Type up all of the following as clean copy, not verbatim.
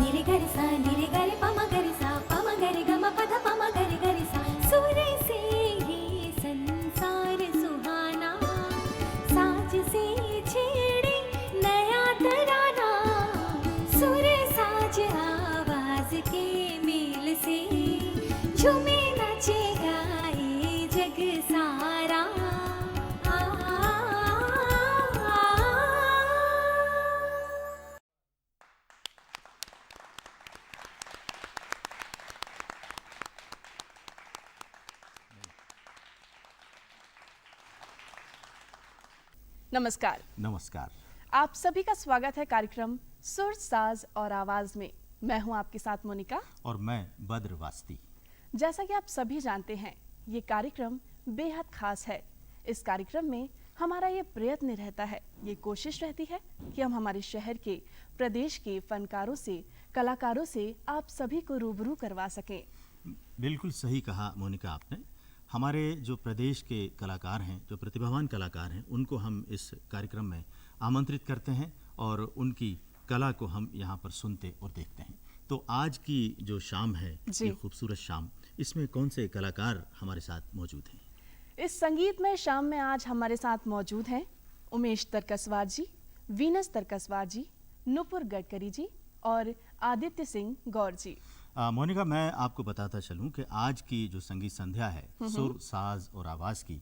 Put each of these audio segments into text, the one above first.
निरे गरि सा निरे गरि पम गरि सा पम गरि गम पद पम गरि गरि सा सुर से ये संसार सुहाना साज से छेड़े नया तराना सुर साज आवाज के मेल से झूमे नाचे गाए जग सारा। नमस्कार। नमस्कार। आप सभी का स्वागत है कार्यक्रम सुर साज और आवाज में। मैं हूं आपके साथ मोनिका और मैं बद्र वास्ती। जैसा कि आप सभी जानते हैं, ये कार्यक्रम बेहद खास है। इस कार्यक्रम में हमारा ये प्रयत्न रहता है, ये कोशिश रहती है कि हम हमारे शहर के, प्रदेश के फनकारों से, कलाकारों से आप सभी को रूबरू करवा सकें। बिल्कुल सही कहा मोनिका आपने। हमारे जो प्रदेश के कलाकार हैं, जो प्रतिभावान कलाकार हैं, उनको हम इस कार्यक्रम में आमंत्रित करते हैं और उनकी कला को हम यहाँ पर सुनते और देखते हैं। तो आज की जो शाम है, ये खूबसूरत शाम, इसमें कौन से कलाकार हमारे साथ मौजूद हैं? इस संगीतमय शाम में आज हमारे साथ मौजूद हैं उमेश तरकसवार जी, वीनस तरकसवार जी, नुपुर गडकरी जी और आदित्य सिंह गौर जी। मोनिका, मैं आपको बताता चलूं कि आज की जो संगीत संध्या है सुर साज और आवाज़ की,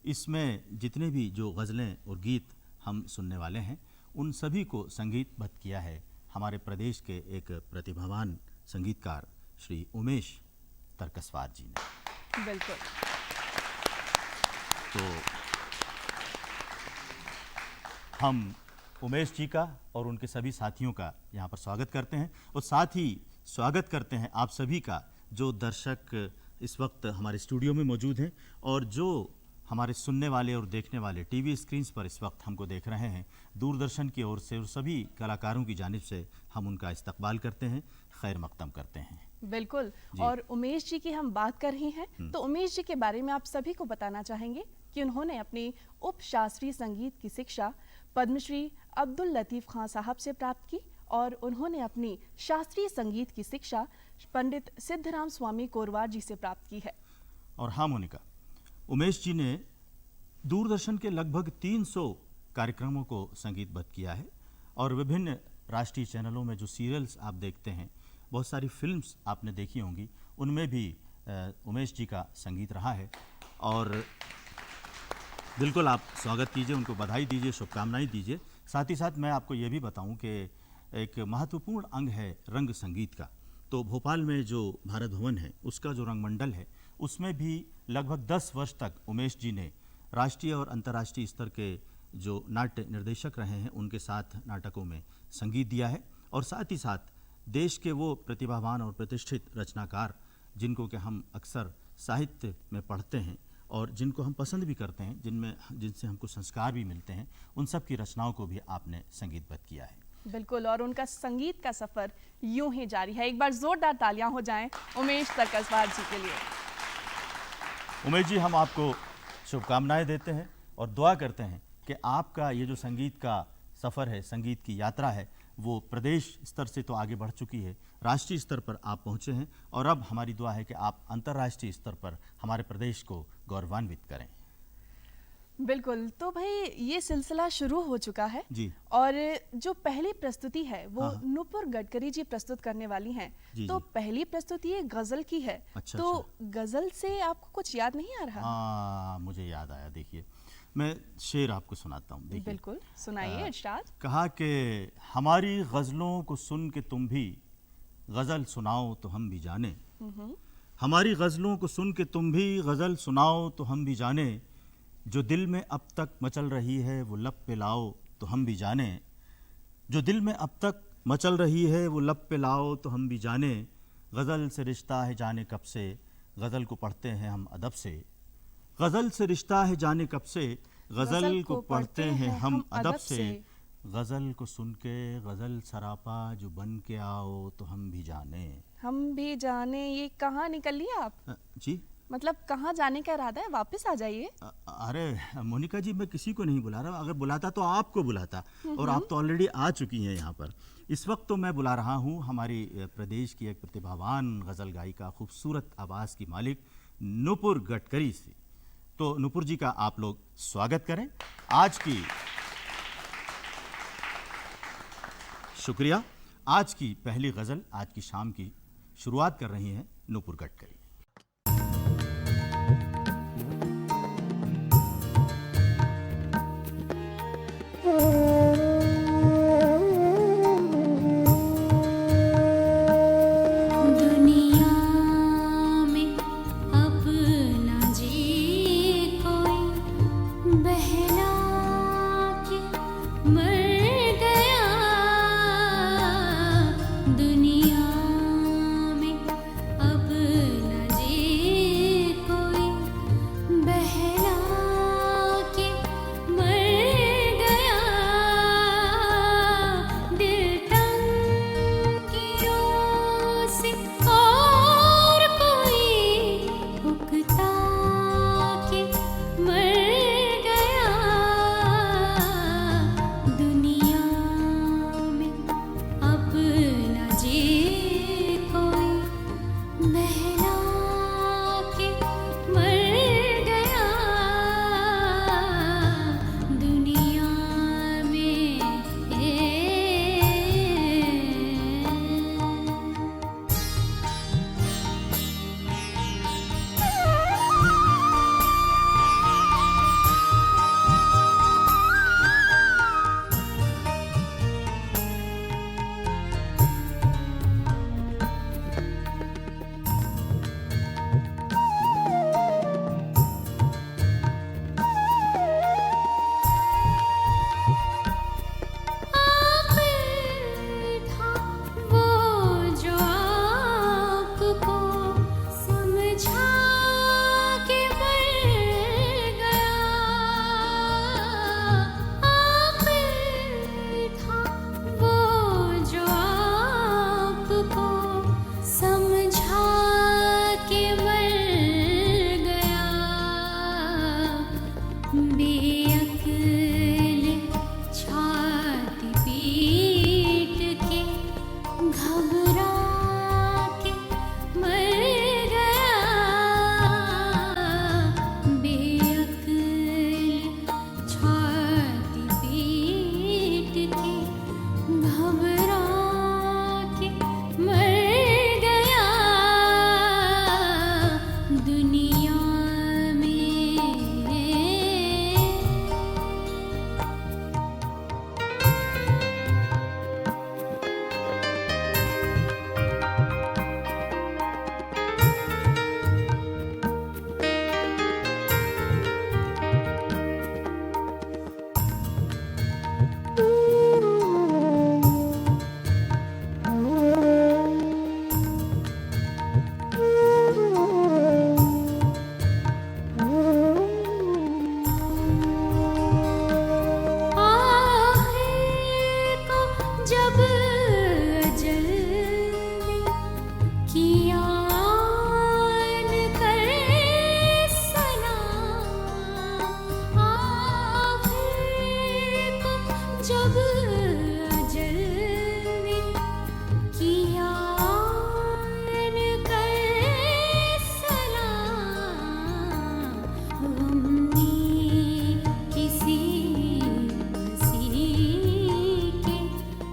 इसमें जितने भी जो गज़लें और गीत हम सुनने वाले हैं, उन सभी को संगीतबद्ध किया है हमारे प्रदेश के एक प्रतिभावान संगीतकार श्री उमेश तरकसवार जी ने। बिल्कुल। तो हम उमेश जी का और उनके सभी साथियों का यहाँ पर स्वागत करते हैं और साथ ही स्वागत करते हैं आप सभी का जो दर्शक इस वक्त हमारे स्टूडियो में मौजूद हैं और जो हमारे सुनने वाले और देखने वाले टीवी स्क्रीन्स पर इस वक्त हमको देख रहे हैं। दूरदर्शन की ओर से और सभी कलाकारों की जानिब से हम उनका इस्तकबाल करते हैं, खैर मकदम करते हैं। बिल्कुल। और उमेश जी की हम बात कर रहे हैं, तो उमेश जी के बारे में आप सभी को बताना चाहेंगे कि उन्होंने अपनी उप शास्त्रीय संगीत की शिक्षा पद्मश्री अब्दुल लतीफ़ खां साहब से प्राप्त की और उन्होंने अपनी शास्त्रीय संगीत की शिक्षा पंडित सिद्धराम स्वामी कोरवार जी से प्राप्त की है। और हाँ मोनिका, उमेश जी ने दूरदर्शन के लगभग 300 कार्यक्रमों को संगीतबद्ध किया है और विभिन्न राष्ट्रीय चैनलों में जो सीरियल्स आप देखते हैं, बहुत सारी फिल्म्स आपने देखी होंगी, उनमें भी उमेश जी का संगीत रहा है। और बिल्कुल आप स्वागत कीजिए, उनको बधाई दीजिए, शुभकामनाएं दीजिए। साथ ही साथ मैं आपको ये भी बताऊं कि एक महत्वपूर्ण अंग है रंग संगीत का। तो भोपाल में जो भारत भवन है, उसका जो रंगमंडल है, उसमें भी लगभग 10 वर्ष तक उमेश जी ने राष्ट्रीय और अंतर्राष्ट्रीय स्तर के जो नाट्य निर्देशक रहे हैं, उनके साथ नाटकों में संगीत दिया है। और साथ ही साथ देश के वो प्रतिभावान और प्रतिष्ठित रचनाकार जिनको कि हम अक्सर साहित्य में पढ़ते हैं और जिनको हम पसंद भी करते हैं, जिनसे हमको संस्कार भी मिलते हैं, उन सब की रचनाओं को भी आपने संगीतबद्ध किया है। बिल्कुल। और उनका संगीत का सफर यूं ही जारी है। एक बार जोरदार तालियां हो जाएं उमेश तरकसवार जी के लिए। उमेश जी, हम आपको शुभकामनाएं देते हैं और दुआ करते हैं कि आपका ये जो संगीत का सफ़र है, संगीत की यात्रा है, वो प्रदेश स्तर से तो आगे बढ़ चुकी है, राष्ट्रीय स्तर पर आप पहुँचे हैं और अब हमारी दुआ है कि आप अंतर्राष्ट्रीय स्तर पर हमारे प्रदेश को गौरवान्वित करें। बिल्कुल। तो भाई, ये सिलसिला शुरू हो चुका है जी। और जो पहली प्रस्तुति है वो नुपुर गडकरी जी प्रस्तुत करने वाली हैं। तो पहली प्रस्तुति ये गजल की है। अच्छा, तो गजल से आपको कुछ याद नहीं आ रहा? हाँ, मुझे याद आया। देखिए, मैं शेर आपको सुनाता हूँ। देखिए, बिल्कुल सुनाइए इरशाद। कहा कि हमारी गज़लों को सुन के तुम भी गज़ल सुनाओ तो हम भी जाने। हमारी गज़लों को सुन के तुम भी गज़ल सुनाओ तो हम भी जाने। जो दिल में अब तक मचल रही है वो लब पे लाओ तो हम भी जाने। जो दिल में अब तक मचल रही है वो लब पे लाओ तो हम भी जाने। गज़ल से रिश्ता है जाने कब से, गज़ल को पढ़ते हैं हम अदब से। गज़ल से रिश्ता है जाने कब से, गज़ल को पढ़ते हैं हम अदब से। गज़ल को सुन के गज़ल सरापा जो बन के आओ तो हम भी जाने। हम भी जाने, ये कहाँ निकल लिया आप? जी, मतलब कहाँ जाने का इरादा है, वापस आ जाइए। अरे मोनिका जी, मैं किसी को नहीं बुला रहा, अगर बुलाता तो आपको बुलाता, और आप तो ऑलरेडी आ चुकी हैं यहाँ पर। इस वक्त तो मैं बुला रहा हूँ हमारी प्रदेश की एक प्रतिभावान गज़ल गायिका, खूबसूरत आवाज़ की मालिक नुपुर गडकरी से। तो नुपुर जी का आप लोग स्वागत करें। आज की शुक्रिया। आज की पहली गज़ल, आज की शाम की शुरुआत कर रही हैं नुपुर गडकरी।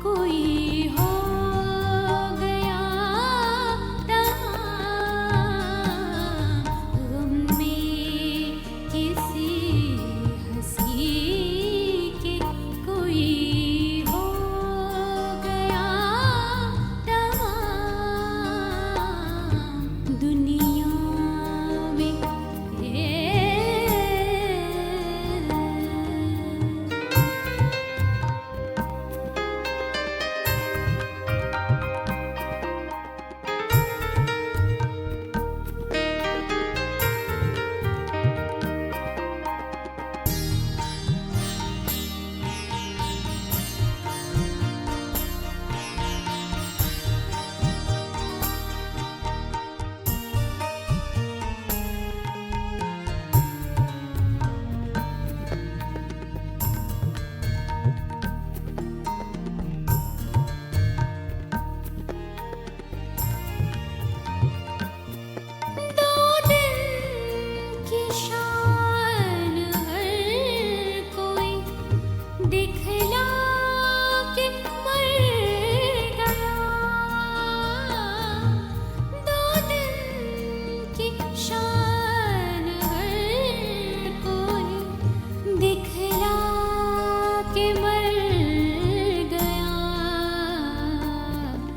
कोई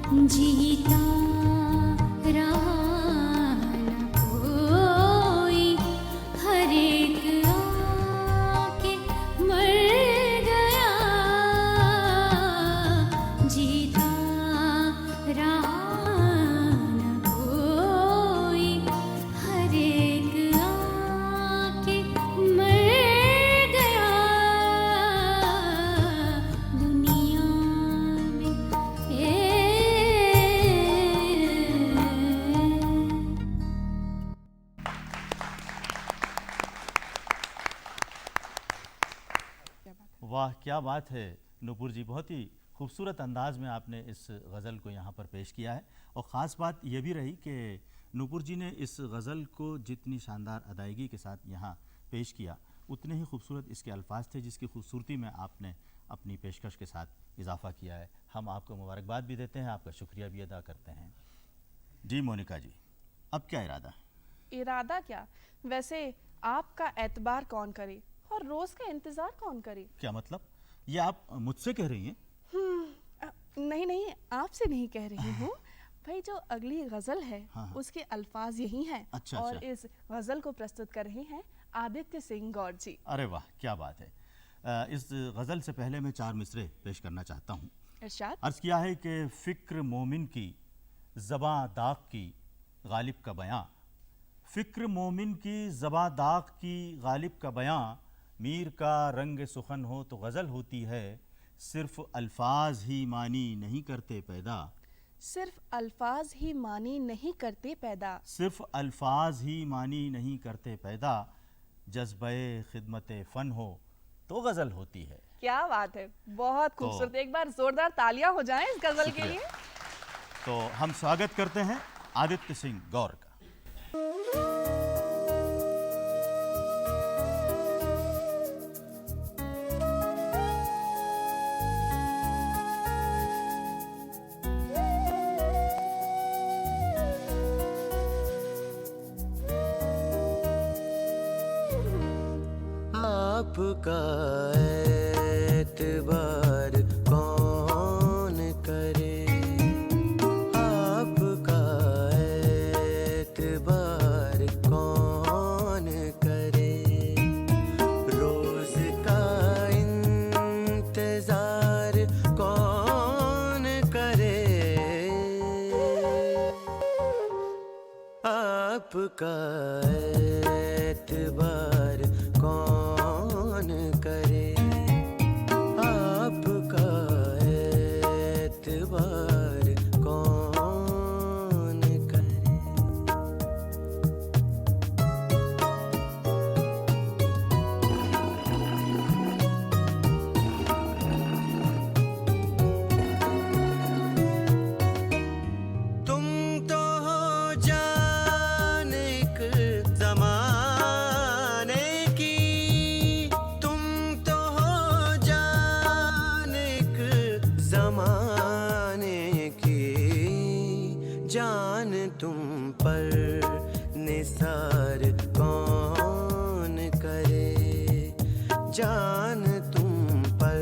जीता रहा न कोई, हर एक आके मर गया। जीता रहा न कोई, हर एक आके मर गया। दुनिया में वाह, क्या बात है नूपुर जी, बहुत ही खूबसूरत अंदाज में आपने इस गज़ल को यहाँ पर पेश किया है। और ख़ास बात यह भी रही कि नूपुर जी ने इस गज़ल को जितनी शानदार अदायगी के साथ यहाँ पेश किया, उतने ही खूबसूरत इसके अल्फाज थे, जिसकी खूबसूरती में आपने अपनी पेशकश के साथ इजाफा किया है। हम आपको मुबारकबाद भी देते हैं, आपका शुक्रिया भी अदा करते हैं। जी मोनिका जी, अब क्या इरादा है? इरादा क्या, वैसे आपका एतबार कौन करे और रोज का इंतजार कौन करे? क्या मतलब, ये आप मुझसे कह रही हैं? नहीं नहीं, आपसे नहीं कह रही हूँ भाई। जो अगली गजल है हाँ। उसके अल्फाज यही हैं। अच्छा, और अच्छा। इस गजल को प्रस्तुत कर रहे हैं आदित्य सिंह गौर जी। अरे वाह, क्या बात है। इस गज़ल से पहले मैं 4 मिसरे पेश करना चाहता हूँ। इरशाद। अर्ज़ किया है कि फ़िक्र मोमिन की ज़बां दाग की गालिब का बयां, फ़िक्र मोमिन की ज़बां दाग की गालिब का बयां, मीर का रंग सुखन हो तो गज़ल होती है, सिर्फ अल्फाज ही मानी नहीं करते पैदा। सिर्फ अल्फाज ही मानी नहीं करते पैदा। सिर्फ अल्फाज ही मानी नहीं करते पैदा, जज्बे खिदमत फ़न हो तो गज़ल होती है। क्या बात है, बहुत खूबसूरत। एक बार जोरदार तालियां हो जाएं इस गजल के शुक्रिया। लिए। तो हम स्वागत करते हैं आदित्य सिंह गौर का। आपका एतबार कौन करे, आपका एतबार कौन करे, रोज का इंतजार कौन करे, आपका एतबार कौन करे, आपका एतबार कौन करे। तुम तो हो जान एक ज़माने की, तुम तो हो जान एक ज़माने की, जान तुम पर निसार कौन करे, जान तुम पर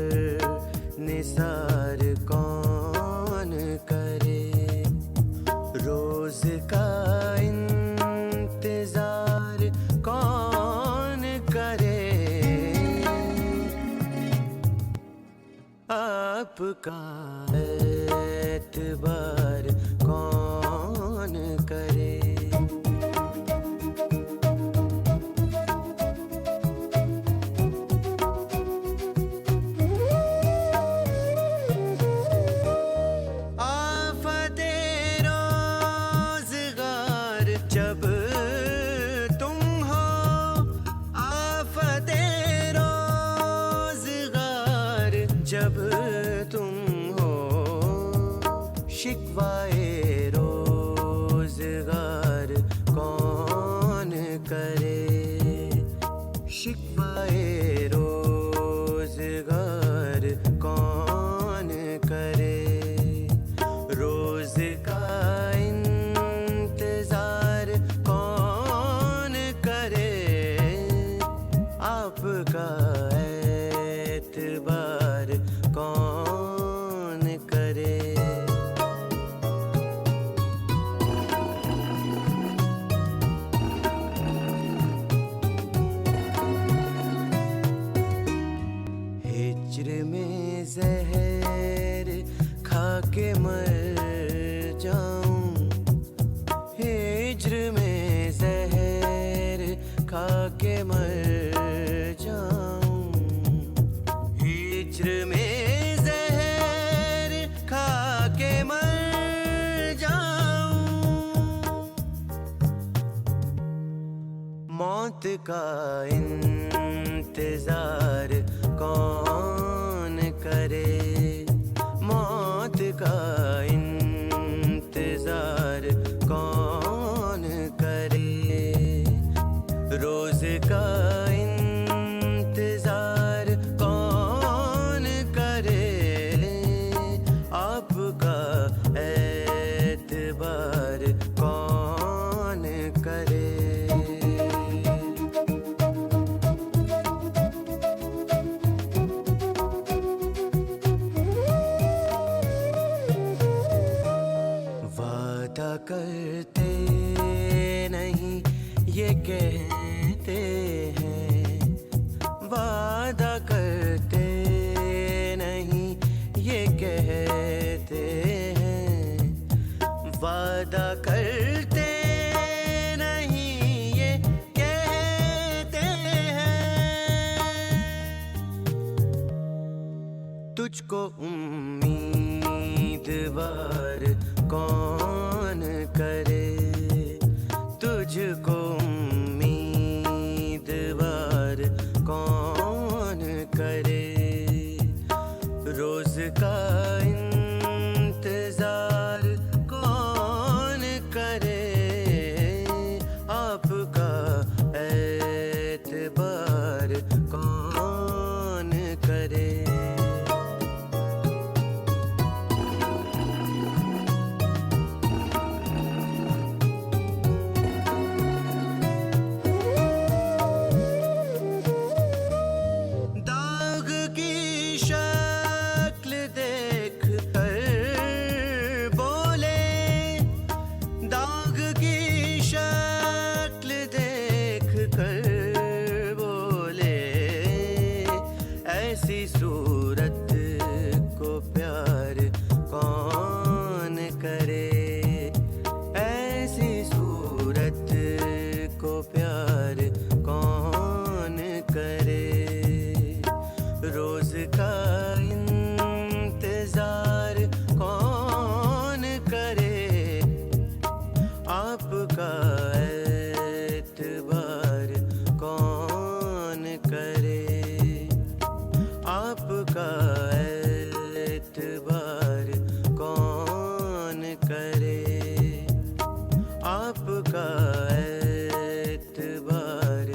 निसार कौन करे, रोज का इंतजार कौन करे, आपका एतबार कौन करे। आफते रोज़गार जब तुम हो, आफते रोज़गार जब तुम हो, शिकवाए रोज़गार कौन करे, शिकवाए रोज़गार कौन करे, रोज का इंतजार कौन करे, आपका एतबार कौन करे। के मर जाऊं, हिज्र में जहर खा के मर जाऊं, हिज्र में जहर खा के मर जाऊं, मौत का इंतजार कौन करे, मौत का इंतजार कौन करे, रोज का इंतजार कौन करे, आपका एतबार कौन करे। वादा करते नहीं ये कहते हैं, वादा करते नहीं ये कहते हैं, वादा करते नहीं ये कहते हैं, तुझको उम्मीदवार कौन करे, तुझको उम्मीदवार कौन करे, रोज का इंतजार कौन करे, आपका एतबार कौन करे। दाग की शक्ल देख कर बोले, दाग की शक्ल देख कर बोले, ऐसी सूरत को प्यार कौन करे, ऐसी सूरत को प्यार कौन करे, रोज का इंतजार कौन करे, आपका एतबार कौन करे, आपका एतबार कौन करे, आपका एतबार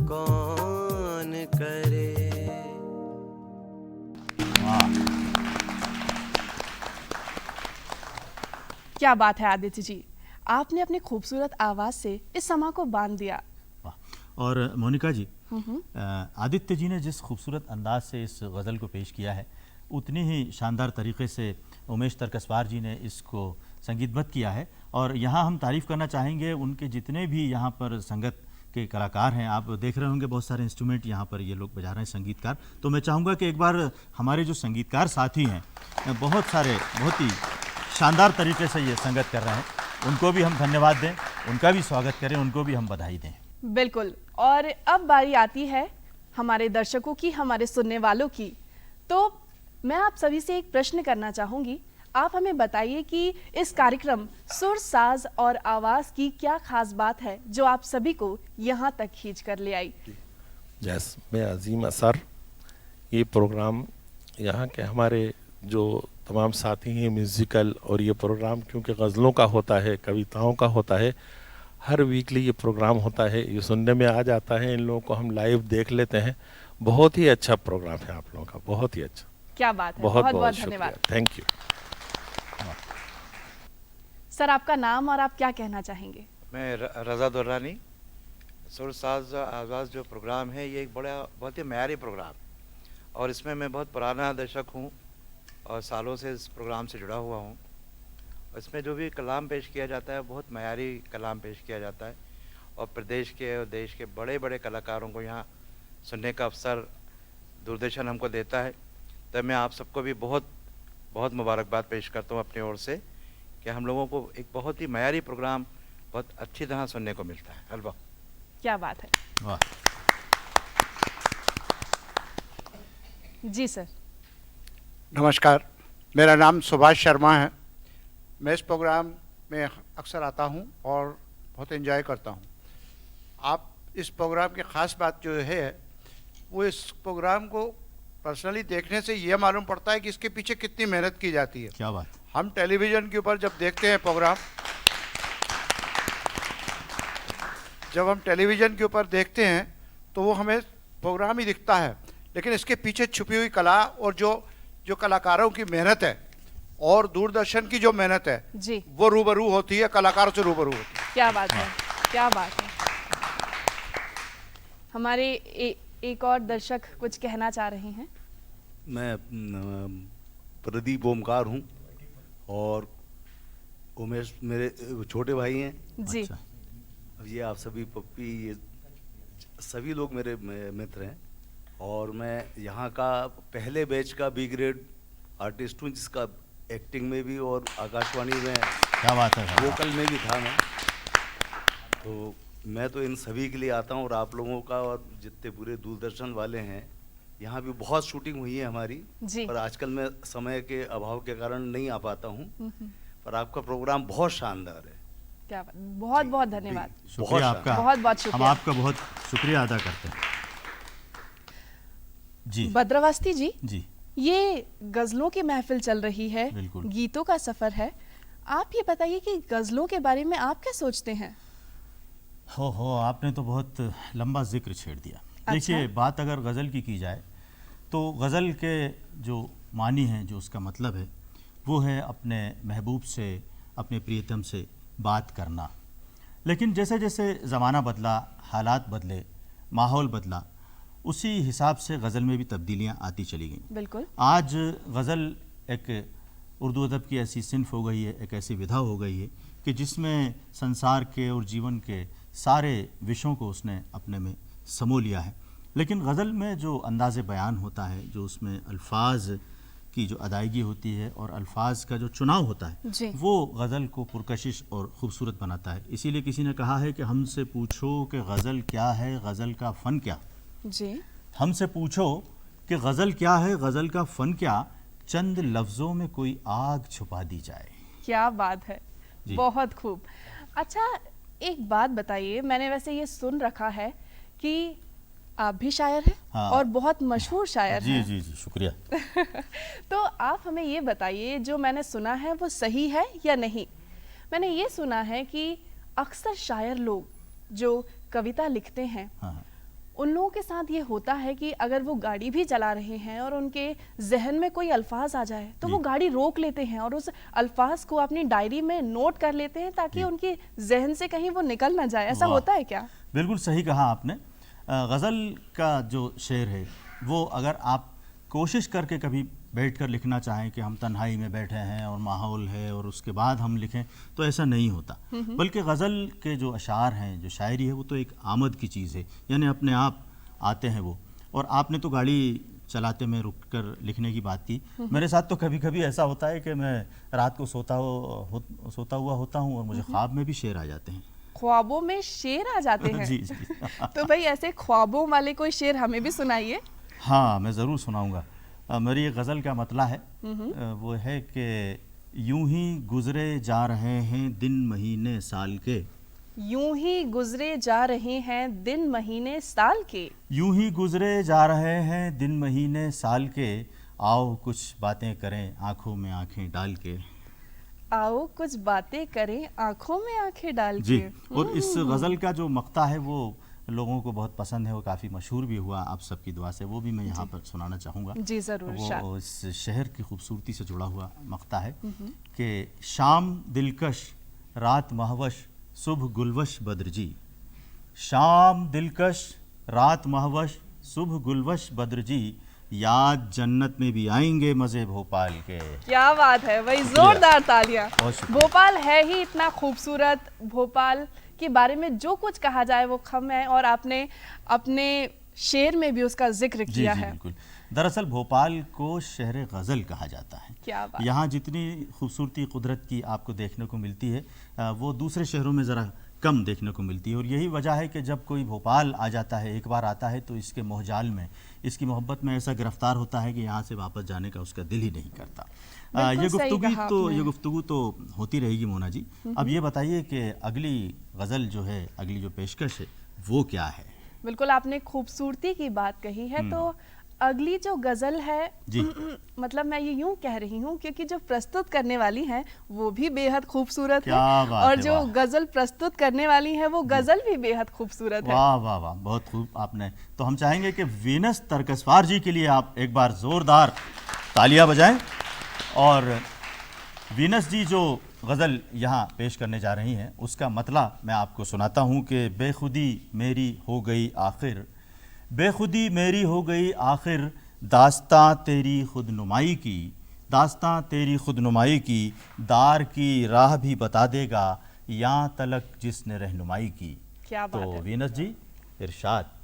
कौन करे। क्या बात है आदित्य जी, आपने अपनी खूबसूरत आवाज से इस समा को बांध दिया। वाह। और मोनिका जी, आदित्य जी ने जिस खूबसूरत अंदाज से इस गज़ल को पेश किया है, उतनी ही शानदार तरीके से उमेश तरकसवार जी ने इसको संगीतबद्ध किया है। और यहाँ हम तारीफ़ करना चाहेंगे उनके जितने भी यहाँ पर संगत के कलाकार हैं। आप देख रहे होंगे बहुत सारे इंस्ट्रूमेंट यहाँ पर ये लोग बजा रहे हैं, संगीतकार। तो मैं चाहूँगा कि एक बार हमारे जो संगीतकार साथी हैं, बहुत सारे बहुत ही शानदार तरीके से ये संगत कर रहे हैं, उनको भी हम धन्यवाद दें, उनका भी स्वागत करें, उनको भी हम बधाई दें। बिल्कुल। और अब बारी आती है हमारे दर्शकों की, हमारे सुनने वालों की। तो मैं आप सभी से एक प्रश्न करना चाहूँगी। आप हमें बताइए कि इस कार्यक्रम सुर, साज और आवाज़ की क्या खास बात है जो आप सभी को यहाँ तक खींच कर ले आई। यस, मैं अजीम असर। ये प्रोग्राम यहाँ के हमारे जो तमाम साथी हैं म्यूज़िकल, और ये प्रोग्राम क्योंकि गज़लों का होता है, कविताओं का होता है, हर वीकली ये प्रोग्राम होता है, ये सुनने में आ जाता है, इन लोगों को हम लाइव देख लेते हैं। बहुत ही अच्छा प्रोग्राम है आप लोगों का, बहुत ही अच्छा। क्या बात है, बहुत बहुत बहुत धन्यवाद। शुक्रिया, थैंक यू। सर, आपका नाम और आप क्या कहना चाहेंगे। मैं रज़ा दुर्रानी। सुर साज आवाज़ जो प्रोग्राम है ये एक बहुत ही मयारी प्रोग्राम, और इसमें मैं बहुत पुराना दर्शक हूँ और सालों से इस प्रोग्राम से जुड़ा हुआ हूँ। इसमें जो भी कलाम पेश किया जाता है बहुत मयारी कलाम पेश किया जाता है, और प्रदेश के और देश के बड़े बड़े कलाकारों को यहाँ सुनने का अवसर दूरदर्शन हमको देता है। तो मैं आप सबको भी बहुत बहुत मुबारकबाद पेश करता हूँ अपनी ओर से कि हम लोगों को एक बहुत ही मयारी प्रोग्राम बहुत अच्छी तरह सुनने को मिलता है। अलवा क्या बात है। वाह। जी सर। नमस्कार, मेरा नाम सुभाष शर्मा है। मैं इस प्रोग्राम में अक्सर आता हूं और बहुत एंजॉय करता हूं। आप इस प्रोग्राम की ख़ास बात जो है वो इस प्रोग्राम को पर्सनली देखने से ये मालूम पड़ता है कि इसके पीछे कितनी मेहनत की जाती है। क्या बात। हम टेलीविज़न के ऊपर जब देखते हैं प्रोग्राम, जब हम टेलीविज़न के ऊपर देखते हैं तो वो हमें प्रोग्राम ही दिखता है, लेकिन इसके पीछे छुपी हुई कला और जो कलाकारों की मेहनत है और दूरदर्शन की जो मेहनत है जी, वो रूबरू होती है, कलाकारों से रूबरू होती है। क्या बात है, क्या बात है। हमारे एक और दर्शक कुछ कहना चाह रहे हैं। मैं प्रदीप ओमकार हूँ और उमेश मेरे छोटे भाई हैं। जी। अच्छा। अब ये आप सभी पप्पी, ये सभी लोग मेरे मित्र हैं और मैं यहाँ का पहले बैच का बी ग्रेड आर्टिस्ट हूँ, जिसका एक्टिंग में भी और आकाशवाणी में क्या बात है। वोकल में भी था मैं। तो मैं तो इन सभी के लिए आता हूँ और आप लोगों का और जितने पूरे दूरदर्शन वाले हैं, यहाँ भी बहुत शूटिंग हुई है हमारी जी। पर आजकल मैं समय के अभाव के कारण नहीं आ पाता हूँ, पर आपका प्रोग्राम बहुत शानदार है। क्या बात, बहुत बहुत धन्यवाद। शुक्रिया आपका। बहुत बहुत हम शुक्रिया। आपका बहुत शुक्रिया अदा करते हैं। जी भद्रावस्ती जी, जी। ये गजलों की महफिल चल रही है, बिल्कुल। गीतों का सफर है। आप ये बताइए कि गजलों के बारे में आप क्या सोचते हैं? हो आपने तो बहुत लंबा जिक्र छेड़ दिया। अच्छा। देखिए, बात अगर गज़ल की जाए तो गज़ल के जो मानी हैं, जो उसका मतलब है, वो है अपने महबूब से, अपने प्रियतम से बात करना। लेकिन जैसे जैसे ज़माना बदला, हालात बदले, माहौल बदला, उसी हिसाब से गज़ल में भी तब्दीलियाँ आती चली गईं। बिल्कुल। आज गज़ल एक उर्दू अदब की ऐसी सिन्फ हो गई है, एक ऐसी विधा हो गई है कि जिसमें संसार के और जीवन के सारे विषयों को उसने अपने में समो लिया है। लेकिन गज़ल में जो अंदाज़ बयान होता है, जो उसमें अल्फाज की जो अदायगी होती है और अल्फाज का जो चुनाव होता है, जी। वो गज़ल को पुरकशिश और ख़ूबसूरत बनाता है। इसीलिए किसी ने कहा है कि हमसे पूछो कि गज़ल क्या है, गज़ल का फ़न क्या। जी। हमसे पूछो कि गज़ल क्या है, गज़ल का फ़न क्या, चंद लफ्ज़ों में कोई आग छुपा दी जाए। क्या बात है, जी। बहुत खूब। अच्छा, एक बात बताइए, मैंने वैसे ये सुन रखा है कि आप भी शायर हैं। हाँ। और बहुत मशहूर शायर जी हैं। जी जी, शुक्रिया। तो आप हमें ये बताइए, जो मैंने सुना है वो सही है या नहीं? मैंने ये सुना है कि अक्सर शायर लोग जो कविता लिखते हैं, हाँ, उन लोगों के साथ ये होता है कि अगर वो गाड़ी भी चला रहे हैं और उनके जहन में कोई अल्फाज आ जाए तो वो गाड़ी रोक लेते हैं और उस अल्फाज को अपनी डायरी में नोट कर लेते हैं ताकि उनके जहन से कहीं वो निकल ना जाए। ऐसा वाह। होता है क्या? बिल्कुल सही कहा आपने। गज़ल का जो शेर है, वो अगर आप कोशिश करके कभी बैठकर लिखना चाहें कि हम तन्हाई में बैठे हैं और माहौल है और उसके बाद हम लिखें, तो ऐसा नहीं होता। बल्कि गज़ल के जो अशार हैं, जो शायरी है, वो तो एक आमद की चीज़ है, यानी अपने आप आते हैं वो। और आपने तो गाड़ी चलाते में रुक कर लिखने की बात की। मेरे साथ तो कभी कभी ऐसा होता है कि मैं रात को सोता हुआ होता हूँ और मुझे ख्वाब में भी शेर आ जाते हैं। ख्वाबों में शेर आ जाते हैं? जी जी। तो भाई ऐसे ख्वाबों वाले कोई शेर हमें भी सुनाइए। हाँ, मैं ज़रूर सुनाऊंगा। मेरी एक गज़ल का मतला है, वो है कि यूं ही गुज़रे जा रहे हैं दिन महीने साल के। यूं ही गुजरे जा रहे हैं दिन महीने साल के। यूं ही गुज़रे जा रहे हैं दिन महीने साल के, आओ कुछ बातें करें आँखों में आँखें डाल के। आओ कुछ बातें करें आँखों में आँखें डाल जी। के। और इस गज़ल का जो मक्ता है वो लोगों को बहुत पसंद है, वो काफ़ी मशहूर भी हुआ आप सबकी दुआ से। वो भी मैं यहाँ पर सुनाना चाहूँगा। जी ज़रूर। वो इस शहर की खूबसूरती से जुड़ा हुआ मक्ता है कि शाम दिलकश रात महवश सुबह गुलवश बद्र जी। शाम दिलकश रात महवश सुबह गुलवश बद्र जी, याद जन्नत में भी आएंगे मज़े भोपाल के। क्या बात है भाई, जोरदार तालियां। बहुत शुक्रिया। भोपाल है ही इतना खूबसूरत, भोपाल के बारे में जो कुछ कहा जाए वो कम है, और आपने अपने शेर में भी उसका जिक्र जी किया जी है। बिल्कुल। दरअसल भोपाल को शहर गज़ल कहा जाता है। क्या बात। यहाँ जितनी खूबसूरती कुदरत की आपको देखने को मिलती है वो दूसरे शहरों में ज़रा कम देखने को मिलती है, और यही वजह है कि जब कोई भोपाल आ जाता है, एक बार आता है, तो इसके मोहजाल में, इसकी मोहब्बत में ऐसा गिरफ्तार होता है कि यहाँ से वापस जाने का उसका दिल ही नहीं करता। ये गुफ्तगू तो होती रहेगी मोना जी। अब ये बताइए कि अगली गज़ल जो है, अगली जो पेशकश है वो क्या है? बिल्कुल, आपने खूबसूरती की बात कही है, तो अगली जो गज़ल है जी। मतलब मैं ये यूं कह रही हूँ क्योंकि जो प्रस्तुत करने वाली हैं वो भी बेहद खूबसूरत है, क्या बात और है, जो वाह। गज़ल प्रस्तुत करने वाली है वो गज़ल भी बेहद खूबसूरत है। वाह वाह वाह, बहुत खूब आपने। तो हम चाहेंगे कि वीनस तरकसवार जी के लिए आप एक बार ज़ोरदार तालियां बजाएं। और वीनस जी जो गज़ल यहाँ पेश करने जा रही हैं उसका मतला मैं आपको सुनाता हूँ कि बेखुदी मेरी हो गई आखिर, बेखुदी मेरी हो गई आखिर, दास्तां तेरी खुदनुमाई की, दास्तां तेरी खुदनुमाई की, दार की राह भी बता देगा, यहाँ तलक जिसने रहनुमाई की। क्या बात तो है। वीनस जी इरशाद।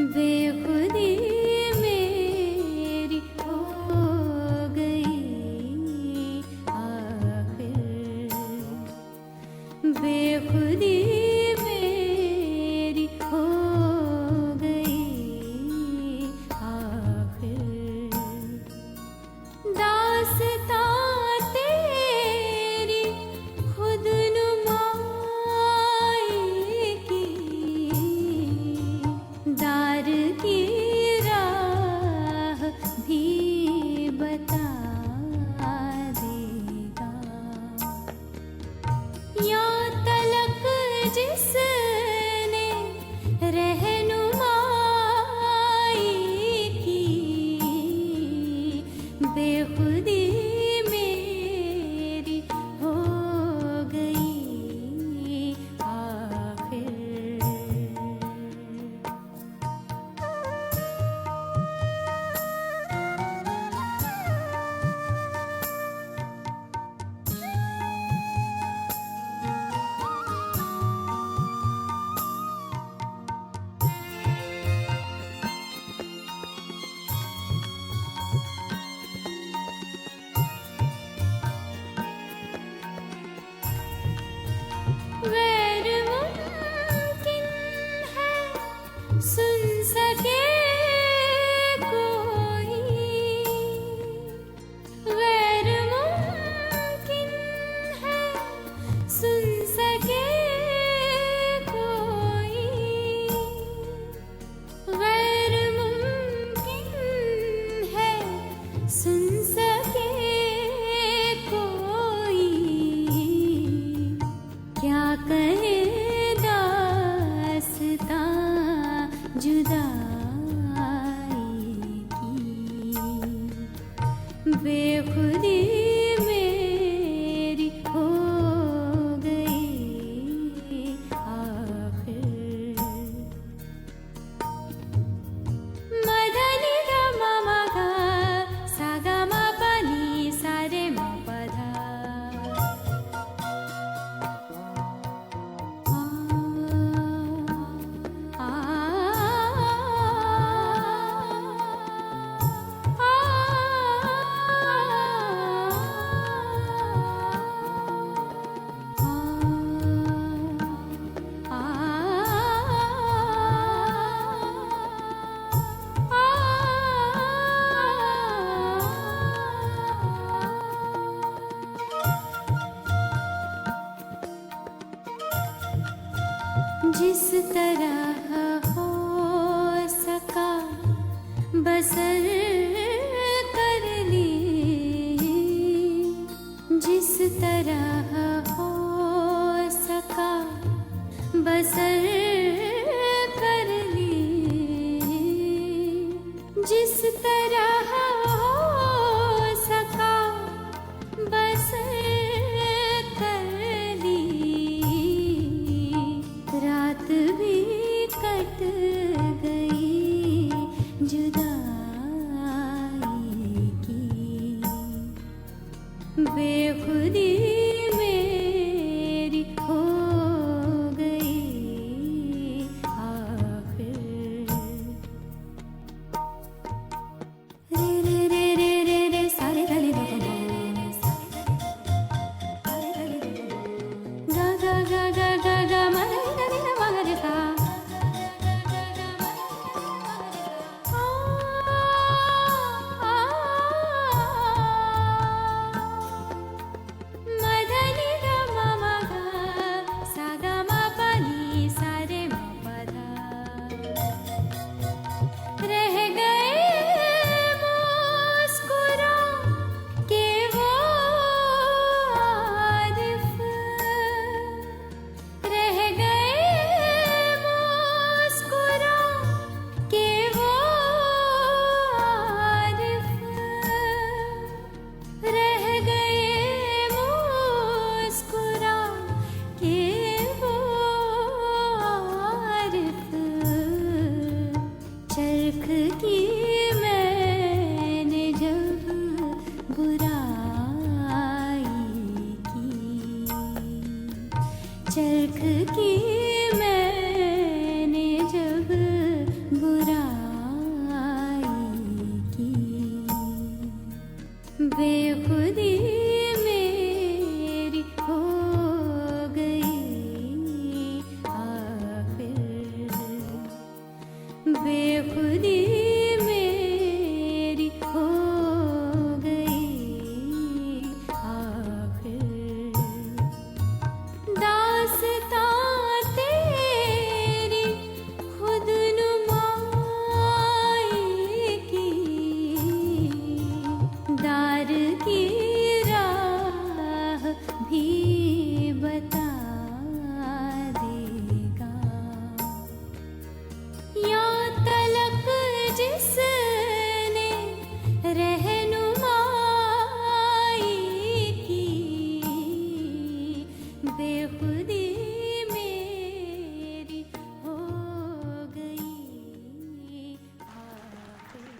बेखुदी मेरी हो गई आखिर, बेखुदी मेरी हो गई आखिर, दास्तां तेरी खुदनुमाई की, दार की राह भी बता देगा, या तलक जिसने रहनुमाई की, बेखुदी मेरी हो गई आखिर। गैर मुमकिन है सुन सके कोई, गैर मुमकिन है सुन सके कोई, गैर मुमकिन है सुन सके कोई, क्या कहे दास्तां जुदाई की, बेखुदी मेरी हो गई आखिर। मदनी ग म ग सा ग म प नि सा रे म प ध, जिस तरह हो सका बसर कर ली, जिस तरह हो सका बसर कर ली, बेखुदी मेरी हो गई आखिर। रे रे रे रे रे रे सारे गले गा गा गा गा गा गा मा रे गा रे गा मा गा रे सा। मदनी गा मा मा गा सा गा मा पा नी सा रे मा पा धा। रह गए मुस्कुरा के वो आरिफ। रह गए मुस्कुरा के वो आरिफ। रह गए मुस्कुरा के वो आरिफ। चरख की मैंने जब बुराई की। चरख की मैंने जब बुराई की। बेखुदी मेरी हो गई आखिर। बेखुदी मेरी हो गई आखिर। दास्तां तेरी खुद नुमाई की। दार की राह भी बता देगा। या तलक जिसने रहनुमाई की। बेखुदी मेरी हो गई आखिर।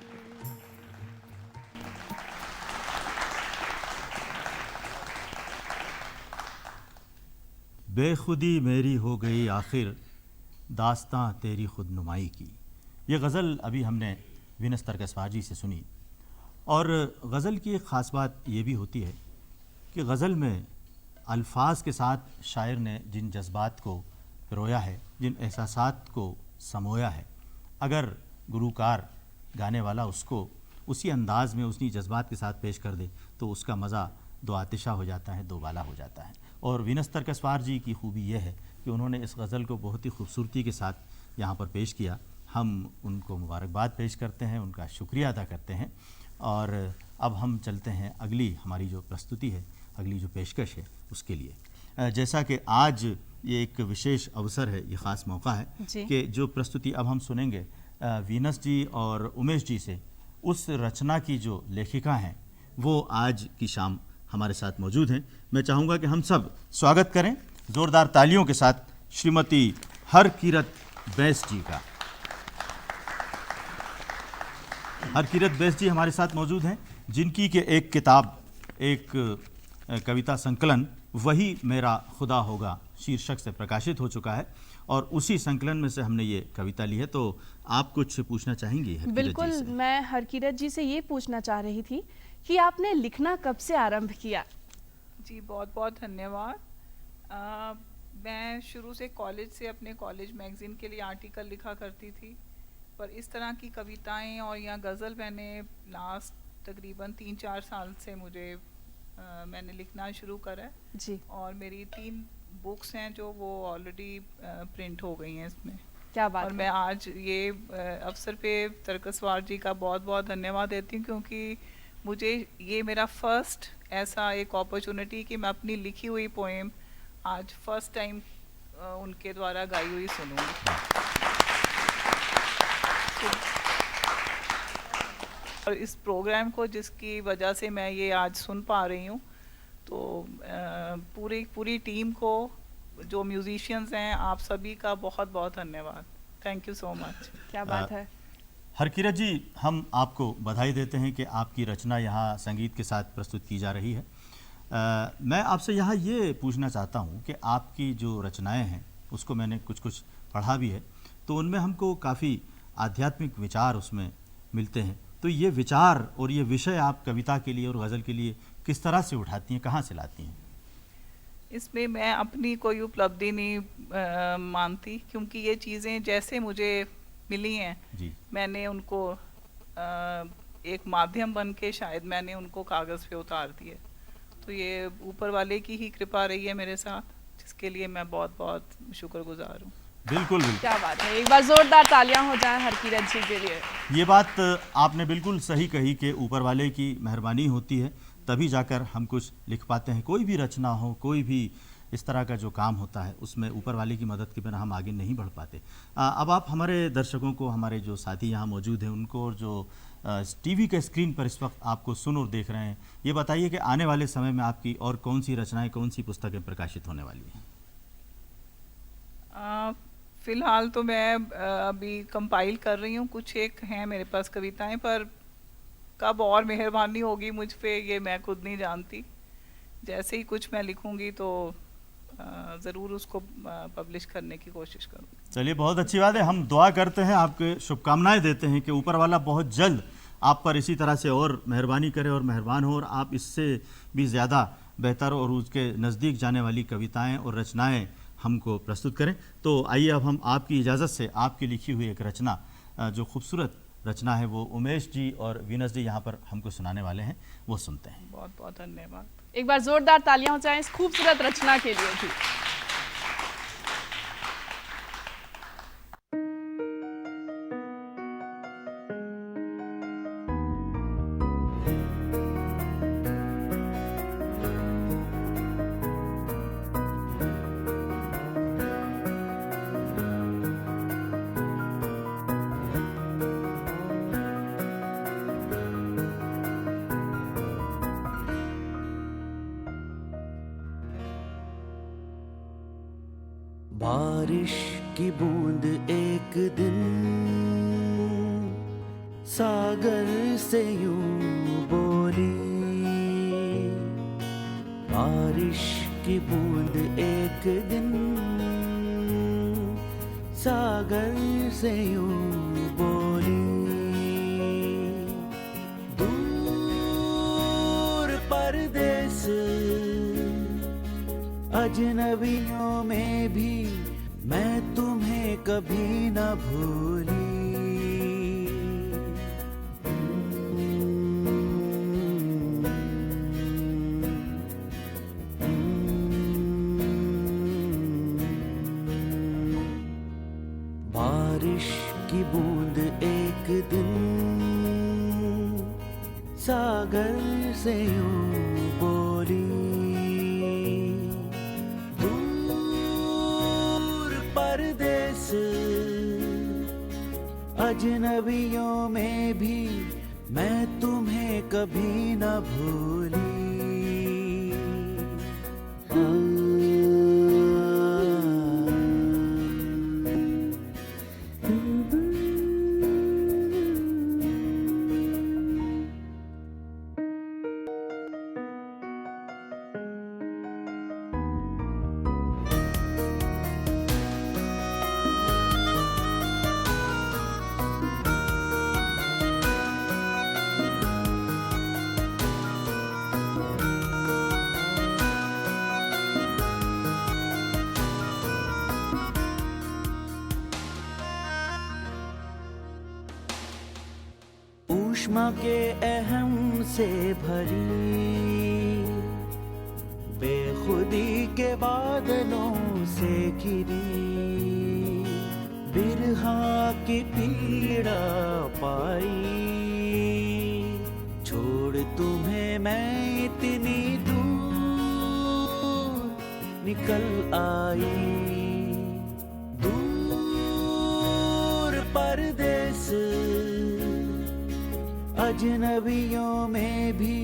बेखुदी मेरी हो गई आखिर, दास्तां तेरी खुद नुमाई की। ये गज़ल अभी हमने विनस तरकसवार जी से सुनी। और गज़ल की एक ख़ास बात ये भी होती है कि गज़ल में अल्फाज के साथ शायर ने जिन जज्बात को पिरोया है, जिन एहसासात को समोया है, अगर गुलूकार गाने वाला उसको उसी अंदाज़ में उसी जज्बात के साथ पेश कर दे तो उसका मज़ा दो आतिशा हो जाता है, दो बाला हो जाता है। और विनस तरकसवार जी की खूबी यह है कि उन्होंने इस गज़ल को बहुत ही खूबसूरती के साथ यहाँ पर पेश किया। हम उनको मुबारकबाद पेश करते हैं, उनका शुक्रिया अदा करते हैं। और अब हम चलते हैं अगली हमारी जो प्रस्तुति है, अगली जो पेशकश है उसके लिए। जैसा कि आज ये एक विशेष अवसर है, ये ख़ास मौका है कि जो प्रस्तुति अब हम सुनेंगे वीनस जी और उमेश जी से, उस रचना की जो लेखिका हैं वो आज की शाम हमारे साथ मौजूद हैं। मैं चाहूँगा कि हम सब स्वागत करें ज़ोरदार तालियों के साथ श्रीमती हरकीरत बैस जी का। हरकीरत बैस जी हमारे साथ मौजूद हैं, जिनकी के एक किताब, एक कविता संकलन वही मेरा खुदा होगा शीर्षक से प्रकाशित हो चुका है और उसी संकलन में से हमने ये कविता ली है। तो आप कुछ पूछना चाहेंगी हरकीरत बिल्कुल जी से? मैं हरकीरत जी से ये पूछना चाह रही थी कि आपने लिखना कब से आरंभ किया? जी बहुत बहुत धन्यवाद। मैं शुरू से कॉलेज से अपने कॉलेज मैगज़ीन के लिए आर्टिकल लिखा करती थी, पर इस तरह की कविताएं और या गज़ल मैंने लास्ट तकरीबन 3-4 साल से मैंने लिखना शुरू करा है जी। और मेरी 3 बुक्स हैं जो वो ऑलरेडी प्रिंट हो गई हैं इसमें। क्या बात और है। मैं आज ये अवसर पे तरकसवार जी का बहुत बहुत धन्यवाद देती हूँ, क्योंकि मुझे ये मेरा फर्स्ट ऐसा एक अपॉर्चुनिटी कि मैं अपनी लिखी हुई पोएम आज फर्स्ट टाइम उनके द्वारा गाई हुई सुनूंगी। और इस प्रोग्राम को जिसकी वजह से मैं ये आज सुन पा रही हूँ, तो पूरी टीम को, जो म्यूजिशियंस हैं, आप सभी का बहुत बहुत धन्यवाद। Thank you so much. क्या बात है। हरकीरत जी, हम आपको बधाई देते हैं कि आपकी रचना यहाँ संगीत के साथ प्रस्तुत की जा रही है। मैं आपसे यहाँ ये पूछना चाहता हूँ कि आपकी जो रचनाएं हैं उसको मैंने कुछ कुछ पढ़ा भी है, तो उनमें हमको काफ़ी आध्यात्मिक विचार उसमें मिलते हैं। तो ये विचार और ये विषय आप कविता के लिए और गज़ल के लिए किस तरह से उठाती हैं, कहाँ से लाती हैं? इसमें मैं अपनी कोई उपलब्धि नहीं मानती, क्योंकि ये चीज़ें जैसे मुझे मिली हैं जी। मैंने उनको एक माध्यम बन के शायद मैंने उनको कागज़ पे उतार दिए। तो ये ऊपर वाले की ही कृपा रही है मेरे साथ, जिसके लिए मैं बहुत बहुत शुक्रगुजार हूँ। बिल्कुल बिल्कुल, क्या बात है, एक बार जोरदार तालियां हो जाएं हरकीरत जी के लिए। ये बात आपने बिल्कुल सही कही कि ऊपर वाले की मेहरबानी होती है, तभी जाकर हम कुछ लिख पाते हैं। कोई भी रचना हो, कोई भी इस तरह का जो काम होता है, उसमें ऊपर वाले की मदद के बिना हम आगे नहीं बढ़ पाते। अब आप हमारे दर्शकों को, हमारे जो साथी यहाँ मौजूद हैं उनको, और जो टीवी के स्क्रीन पर इस वक्त आपको सुन और देख रहे हैं, ये बताइए कि आने वाले समय में आपकी और कौन सी रचनाएं, कौन सी पुस्तकें प्रकाशित होने वाली हैं? फ़िलहाल तो मैं अभी कंपाइल कर रही हूँ, कुछ एक हैं मेरे पास कविताएं, पर कब और मेहरबानी होगी मुझ पे ये मैं खुद नहीं जानती। जैसे ही कुछ मैं लिखूंगी तो ज़रूर उसको पब्लिश करने की कोशिश करूँगी। चलिए, बहुत अच्छी बात है। हम दुआ करते हैं, आपके शुभकामनाएं देते हैं कि ऊपर वाला बहुत जल्द आप पर इसी तरह से और मेहरबानी करे और मेहरबान हो, और आप इससे भी ज़्यादा बेहतर और उसके नज़दीक जाने वाली कविताएं और रचनाएं हमको प्रस्तुत करें। तो आइए अब हम आपकी इजाज़त से आपकी लिखी हुई एक रचना, जो खूबसूरत रचना है, वो उमेश जी और वीनस जी यहाँ पर हमको सुनाने वाले हैं, वो सुनते हैं। बहुत बहुत धन्यवाद। एक बार जोरदार तालियां हो जाएं इस खूबसूरत रचना के लिए भी। बारिश की बूंद एक दिन सागर से यूं बोली, बारिश की बूंद एक दिन सागर से यूं बोली, दूर परदेस अजनबियों में भी मैं तुम्हें कभी न भूली। बारिश की बूंद एक दिन सागर से यूं बोली, परदेस अजनबियों में भी मैं तुम्हें कभी न भूली। ऊष्मा के अहम से भरी बेखुदी के बादलों से घिरी, बिरहा की पीड़ा पाई, छोड़ तुम्हें मैं इतनी दूर निकल आई, दूर परदेस अजनबियों में भी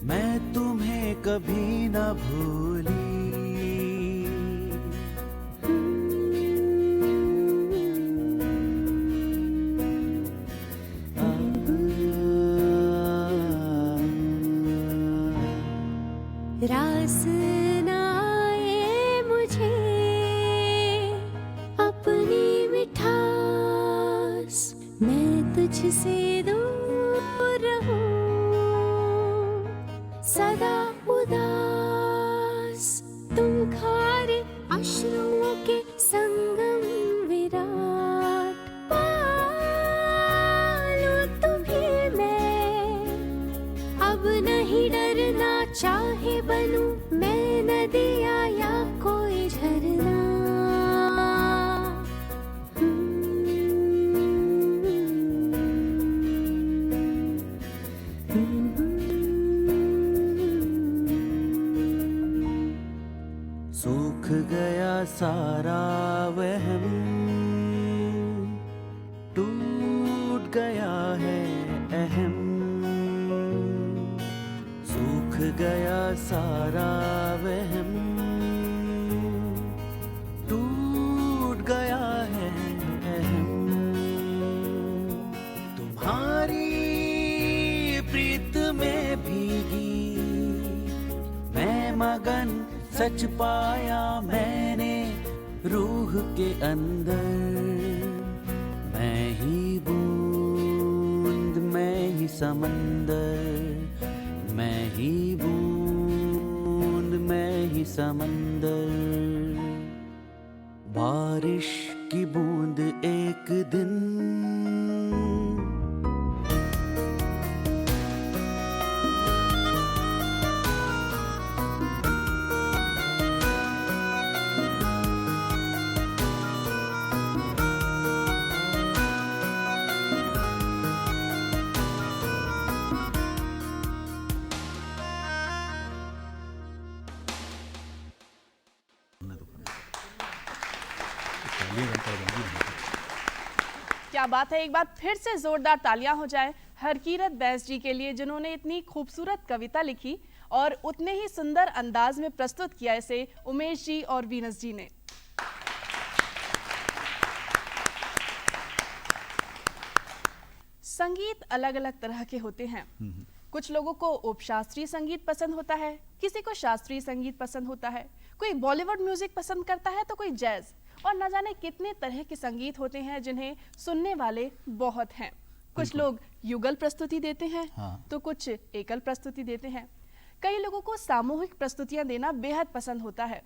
मैं तुम्हें कभी न भूली। रास ना आए मुझे अपनी मिठास, मैं तुझसे दूर रहूं सदा उदास। तुम खारे अश्रुओं के संगम विराट, पालूं तुम्हें मैं अब नहीं डरना, चाहे बनूं मैं नदिया या कोई झरना। सूख गया सारा वहम, टूट गया है अहम। सूख गया सारा वहम, टूट गया है अहम। तुम्हारी प्रीत में भीगी मैं मगन, सच पाया मैंने रूह के अंदर। मैं ही बूंद मैं ही समंदर, मैं ही बूंद मैं ही समंदर। बारिश की बूंद एक दिन क्या बात है, एक बार फिर से जोरदार तालियां हो जाए हरकीरत बैस जी के लिए, जिन्होंने इतनी खूबसूरत कविता लिखी और उतने ही सुंदर अंदाज में प्रस्तुत किया इसे उमेश जी और वीनस जी ने। संगीत अलग अलग तरह के होते हैं। कुछ लोगों को उपशास्त्रीय संगीत पसंद होता है, किसी को शास्त्रीय संगीत पसंद होता है, कोई बॉलीवुड म्यूजिक पसंद करता है तो कोई जैज, और न जाने कितने तरह के संगीत होते हैं जिन्हें सुनने वाले बहुत हैं। कुछ लोग युगल प्रस्तुति देते हैं, तो कुछ एकल प्रस्तुति देते हैं। कई लोगों को सामूहिक प्रस्तुतियां देना बेहद पसंद होता है,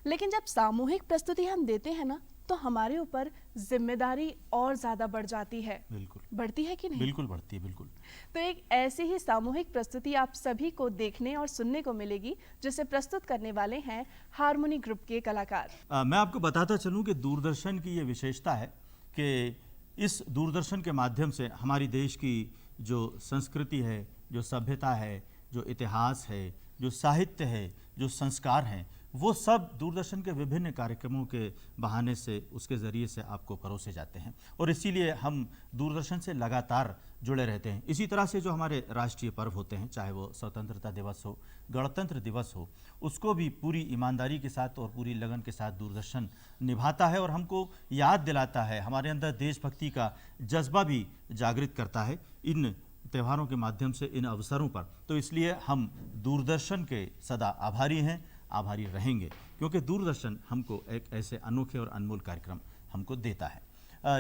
लेकिन जब सामूहिक प्रस्तुति हम देते हैं ना, तो हमारे ऊपर जिम्मेदारी और ज्यादा बढ़ जाती है। बिल्कुल बढ़ती है कि नहीं? बिल्कुल बढ़ती है, बिल्कुल। तो एक ऐसी ही सामूहिक प्रस्तुति आप सभी को देखने और सुनने को मिलेगी, जिसे प्रस्तुत करने वाले हैं हारमोनी ग्रुप के कलाकार। मैं आपको बताता चलूं कि दूरदर्शन की ये विशेषता है कि इस दूरदर्शन के माध्यम से हमारी देश की जो संस्कृति है, जो सभ्यता है, जो इतिहास है, जो साहित्य है, जो संस्कार हैं, वो सब दूरदर्शन के विभिन्न कार्यक्रमों के बहाने से, उसके ज़रिए से आपको परोसे जाते हैं, और इसीलिए हम दूरदर्शन से लगातार जुड़े रहते हैं। इसी तरह से जो हमारे राष्ट्रीय पर्व होते हैं, चाहे वो स्वतंत्रता दिवस हो, गणतंत्र दिवस हो, उसको भी पूरी ईमानदारी के साथ और पूरी लगन के साथ दूरदर्शन निभाता है और हमको याद दिलाता है, हमारे अंदर देशभक्ति का जज्बा भी जागृत करता है इन त्योहारों के माध्यम से, इन अवसरों पर। तो इसलिए हम दूरदर्शन के सदा आभारी हैं, आभारी रहेंगे, क्योंकि दूरदर्शन हमको एक ऐसे अनोखे और अनमोल कार्यक्रम हमको देता है।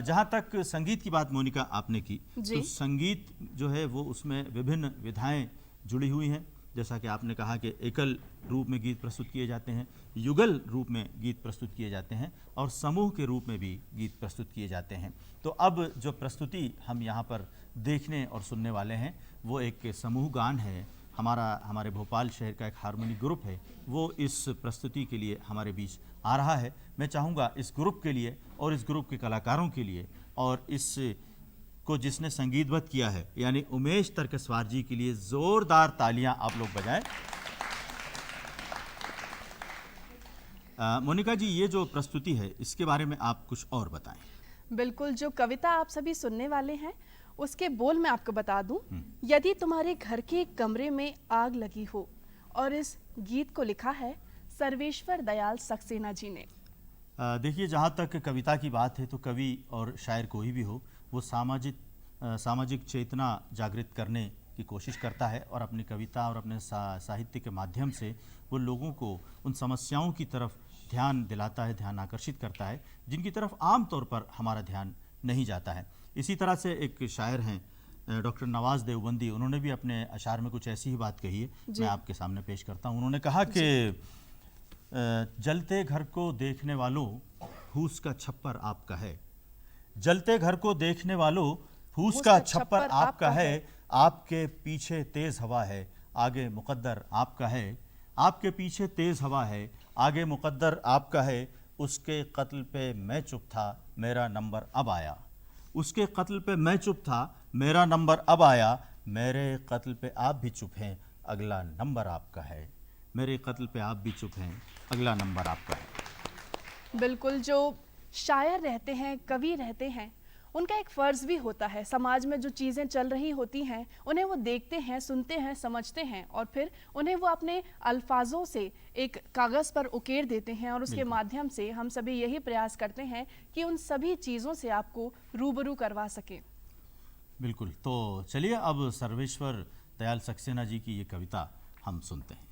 जहाँ तक संगीत की बात मोनिका आपने की, तो संगीत जो है वो उसमें विभिन्न विधाएं जुड़ी हुई हैं। जैसा कि आपने कहा कि एकल रूप में गीत प्रस्तुत किए जाते हैं, युगल रूप में गीत प्रस्तुत किए जाते हैं, और समूह के रूप में भी गीत प्रस्तुत किए जाते हैं। तो अब जो प्रस्तुति हम यहाँ पर देखने और सुनने वाले हैं, वो एक समूह गान है। हमारे भोपाल शहर का एक हारमोनी ग्रुप है, वो इस प्रस्तुति के लिए हमारे बीच आ रहा है। मैं चाहूँगा इस ग्रुप के लिए और इस ग्रुप के कलाकारों के लिए, और इस को जिसने संगीतबद्ध किया है, यानी उमेश तर्कसवार जी के लिए जोरदार तालियां आप लोग बजाएं। मोनिका जी, ये जो प्रस्तुति है, इसके बारे में आप कुछ और बताएं। बिल्कुल, जो कविता आप सभी सुनने वाले हैं, उसके बोल मैं आपको बता दूं। यदि तुम्हारे घर के एक कमरे में आग लगी हो, और इस गीत को लिखा है सर्वेश्वर दयाल सक्सेना जी ने। देखिए, जहाँ तक कविता की बात है, तो कवि और शायर कोई भी हो, वो सामाजिक चेतना जागृत करने की कोशिश करता है और अपनी कविता और अपने साहित्य के माध्यम से वो लोगों को उन समस्याओं की तरफ ध्यान दिलाता है, ध्यान आकर्षित करता है, जिनकी तरफ आम तौर पर हमारा ध्यान नहीं जाता है। इसी तरह से एक शायर हैं डॉक्टर नवाज देवबंदी, उन्होंने भी अपने अशार में कुछ ऐसी ही बात कही है, मैं आपके सामने पेश करता हूँ। उन्होंने कहा कि जलते घर को देखने वालों फूस का छप्पर आपका है, जलते घर को देखने वालों फूस का छप्पर आपका है, आपके पीछे तेज हवा है, आगे मुकद्दर आपका है, आपके पीछे तेज हवा है, आगे मुकद्दर आपका है, उसके कत्ल पे मैं चुप था, मेरा नंबर अब आया, उसके कत्ल पे मैं चुप था, मेरा नंबर अब आया, मेरे कत्ल पे आप भी चुप हैं, अगला नंबर आपका है, मेरे कत्ल पे आप भी चुप हैं, अगला नंबर आपका है। बिल्कुल, जो शायर रहते हैं, कवि रहते हैं, उनका एक फ़र्ज़ भी होता है, समाज में जो चीज़ें चल रही होती हैं उन्हें वो देखते हैं, सुनते हैं, समझते हैं और फिर उन्हें वो अपने अल्फाजों से एक कागज़ पर उकेर देते हैं और उसके माध्यम से हम सभी यही प्रयास करते हैं कि उन सभी चीज़ों से आपको रूबरू करवा सकें। बिल्कुल, तो चलिए अब सर्वेश्वर दयाल सक्सेना जी की ये कविता हम सुनते हैं।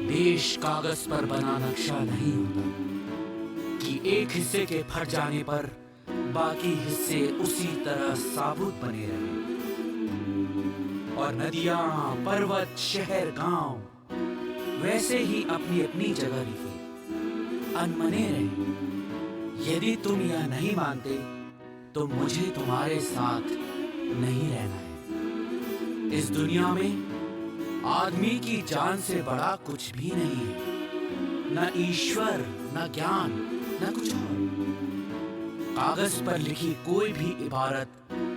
देश कागज पर बना नक्शा नहीं होता कि एक हिस्से के फट जाने पर बाकी हिस्से उसी तरह साबुत बने रहे और नदियां, पर्वत, शहर, गांव वैसे ही अपनी अपनी जगह लिखे अनमने रहे। यदि तुम यह नहीं मानते तो मुझे तुम्हारे साथ नहीं रहना है। इस दुनिया में आदमी की जान से बड़ा कुछ भी नहीं है, न ईश्वर, न ज्ञान, न कुछ और। कागज पर लिखी कोई भी इबारत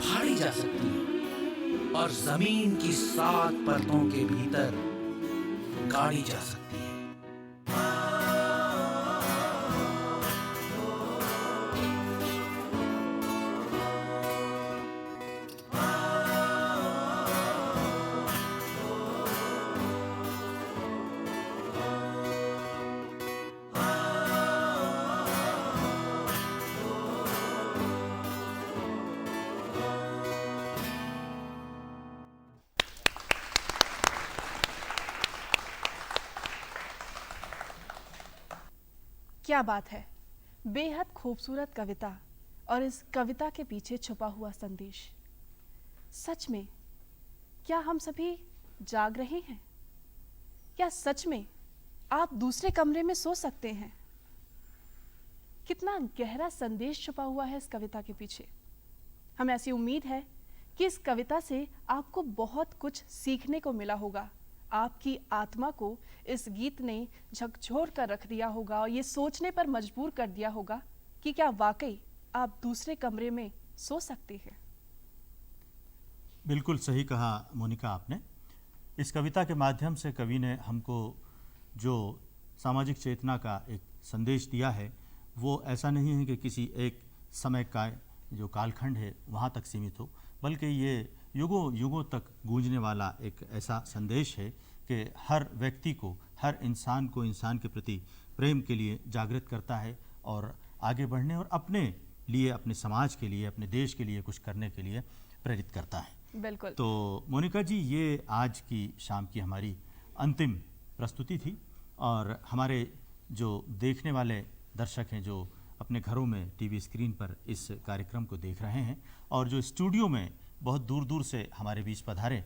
फाड़ी जा सकती है और जमीन की 7 परतों के भीतर गाड़ी जा सकती है। क्या बात है, बेहद खूबसूरत कविता और इस कविता के पीछे छुपा हुआ संदेश। सच में क्या हम सभी जाग रहे हैं? क्या सच में आप दूसरे कमरे में सो सकते हैं? कितना गहरा संदेश छुपा हुआ है इस कविता के पीछे। हमें ऐसी उम्मीद है कि इस कविता से आपको बहुत कुछ सीखने को मिला होगा। आपकी आत्मा को इस गीत ने झकझोर कर रख दिया होगा और ये सोचने पर मजबूर कर दिया होगा कि क्या वाकई आप दूसरे कमरे में सो सकते हैं। बिल्कुल सही कहा मोनिका आपने। इस कविता के माध्यम से कवि ने हमको जो सामाजिक चेतना का एक संदेश दिया है, वो ऐसा नहीं है कि किसी एक समय का जो कालखंड है वहाँ तक सीमित हो, बल्कि ये युगों युगों तक गूंजने वाला एक ऐसा संदेश है कि हर व्यक्ति को, हर इंसान को इंसान के प्रति प्रेम के लिए जागृत करता है और आगे बढ़ने और अपने लिए, अपने समाज के लिए, अपने देश के लिए कुछ करने के लिए प्रेरित करता है। बिल्कुल। तो मोनिका जी, ये आज की शाम की हमारी अंतिम प्रस्तुति थी और हमारे जो देखने वाले दर्शक हैं, जो अपने घरों में टीवी स्क्रीन पर इस कार्यक्रम को देख रहे हैं और जो स्टूडियो में बहुत दूर दूर से हमारे बीच पधारे,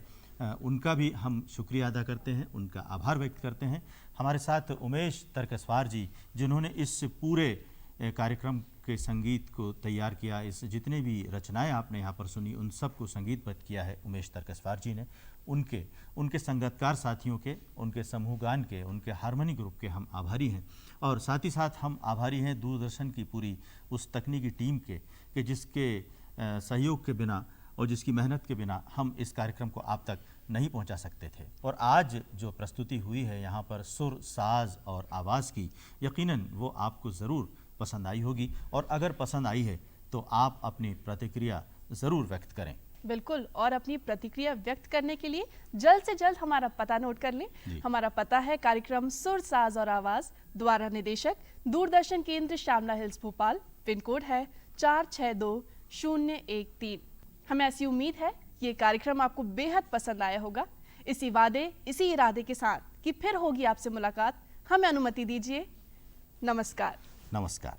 उनका भी हम शुक्रिया अदा करते हैं, उनका आभार व्यक्त करते हैं। हमारे साथ उमेश तरकसवार जी, जिन्होंने इस पूरे कार्यक्रम के संगीत को तैयार किया, इस जितने भी रचनाएं आपने यहाँ पर सुनी उन सबको संगीतबद्ध किया है उमेश तरकसवार जी ने। उनके संगतकार साथियों के, उनके समूह गान के, उनके हारमोनी ग्रुप के हम आभारी हैं। और साथ ही साथ हम आभारी हैं दूरदर्शन की पूरी उस तकनीकी टीम के, कि जिसके सहयोग के बिना और जिसकी मेहनत के बिना हम इस कार्यक्रम को आप तक नहीं पहुंचा सकते थे। और आज जो प्रस्तुति हुई है यहाँ पर सुर, साज और आवाज़ की, यकीनन वो आपको ज़रूर पसंद आई होगी और अगर पसंद आई है तो आप अपनी प्रतिक्रिया ज़रूर व्यक्त करें। बिल्कुल, और अपनी प्रतिक्रिया व्यक्त करने के लिए जल्द से जल्द हमारा पता नोट कर लें। हमारा पता है कार्यक्रम सुर, साज और आवाज़, द्वारा निदेशक दूरदर्शन केंद्र Shyamala Hills Bhopal, pin code है 462013। हमें ऐसी उम्मीद है ये कार्यक्रम आपको बेहद पसंद आया होगा। इसी इरादे के साथ कि फिर होगी आपसे मुलाकात, हमें अनुमति दीजिए। नमस्कार। नमस्कार।